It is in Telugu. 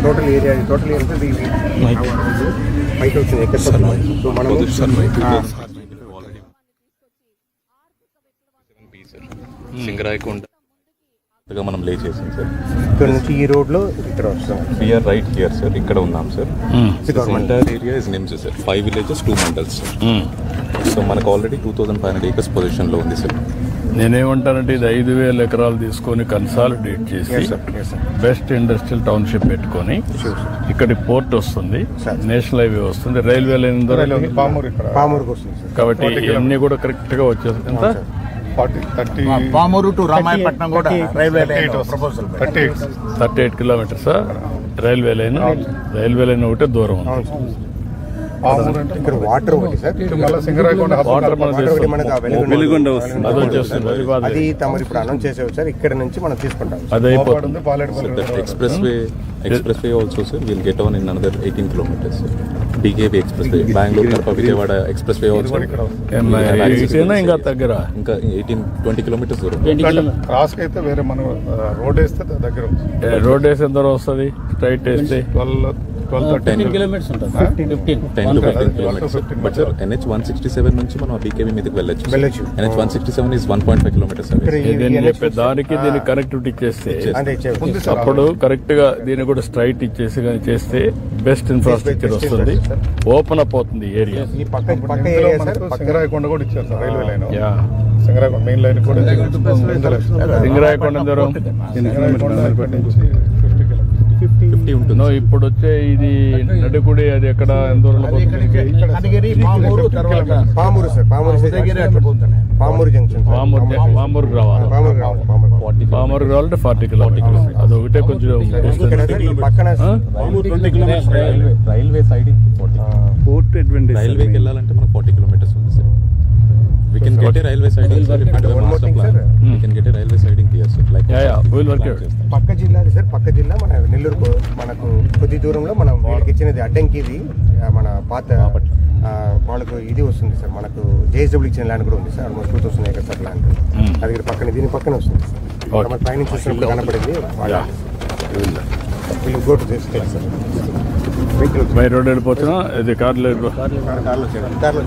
టోటల్ ఏరియా పైకి వచ్చింది ఎక్కడ సో మనం సింగరాయకొండ మనం లే చేసాం సార్. ఇక్కడ నుంచి ఈ రోడ్ లో ఇక్కడ వస్తాం. We're right here sir. ఇక్కడ ఉన్నాం sir. Entire area is NIMZ sir. 5 villages 2 mandals sir. So మనకు ఆల్రెడీ 2500 acres పొజిషన్ లో ఉంది సార్. నేనేమంటానంటే ఇది 5,000 ఎకరాలు తీసుకొని కన్సాలిడేట్ చేసి బెస్ట్ ఇండస్ట్రియల్ టౌన్షిప్ పెట్టుకొని ఇక్కడ పోర్ట్ వస్తుంది, నేషనల్ హైవే వస్తుంది, రైల్వే లైన్ ద్వారా పామూరుకి వస్తుంది సార్. కాబట్టి ఇవన్నీ కూడా కరెక్ట్ గా వచ్చేస్తుంది. ఎంత పామూరు టు రామాయపట్నం కూడా railway line proposal 38 kilometers railway line ఒకటే దూరం ఉంది. ఇక్కడ వాటర్ ఒకటి సార్. వాటర్ వెలుగొండ వస్తుంది, అది వచ్చేస్తుంది. అది తమరు ఇప్పుడు అనౌన్స్ చేసేవి సార్. ఇక్కడ నుంచి మనం తీసుకుంటాం. అది అయిపోతుంది. Express way also sir will get on in another 18 kilometers sir. BKB express way, Bengaluru Kadapa Vijayawada express way also ఇంకా దగ్గర ఇంకా 18-20 kilometers దూరం. క్రాస్ అయితే వేరే మనం రోడ్ వేస్తే దగ్గర రోడ్ వేస్తే ఎంత వస్తుంది? స్ట్రైట్ వేస్తే 10 to 15 kilometers. But sir NH 167 నుంచి మనం BKB మీదకి వెళ్ళొచ్చు. NH 167 is 1.5 kilometers away. దానికి దీనికి కనెక్టివిటీ ఇచ్చేస్తే అప్పుడు కరెక్ట్ గా దీన్ని కూడా స్ట్రైట్ ఇచ్చేసి కానీ చేస్తే బెస్ట్ ఇన్ఫ్రాస్ట్రక్చర్ వస్తుంది, ఓపెన్ అప్ అవుతుంది ఏరియా. సింగరాయకొండ కూడా ఇచ్చారు sir railway line. Singarayakonda main line కూడా సింగరాయకొండ దూరం 50 ఉంటుంది. ఇప్పుడు వచ్చే ఇది నడుకుడి అది ఎక్కడ ఎంత దూరంలో పామూరు సార్. పామూరు జంక్షన్. పామూరుకి రావాలి. పామూరుకి రావాలంటే 40 kilometers. అది ఒకటే కొంచెం పక్కన రైల్వే సైడింగ్ రైల్వేకి వెళ్ళాలంటే మనకు 40 kilometers ఉంది sir. We can get a railway siding sir. If we have a master plan, we can get a railway siding here sir. Like we'll work it. పక్క జిల్లాది సార్. పక్క జిల్లా మన నెల్లూరు మనకు కొద్ది దూరంలో మనం వీళ్ళకి ఇచ్చినది అడ్డంకిది మన పాత వాళ్ళకు ఇది వస్తుంది సార్. మనకు JSW ఇచ్చిన ల్యాండ్ కూడా ఉంది sir. Almost 2000 acres sir land. అది ఇక్కడ పక్కన దీని పక్కన వస్తుంది సార్. మన పైనుంచి చూసినప్పుడు కనపడింది. వీళ్ళు గోటు చేస్తారు సార్. బై రోడ్ వెళ్ళిపోతున్నా ఇది కార్లో కార్లో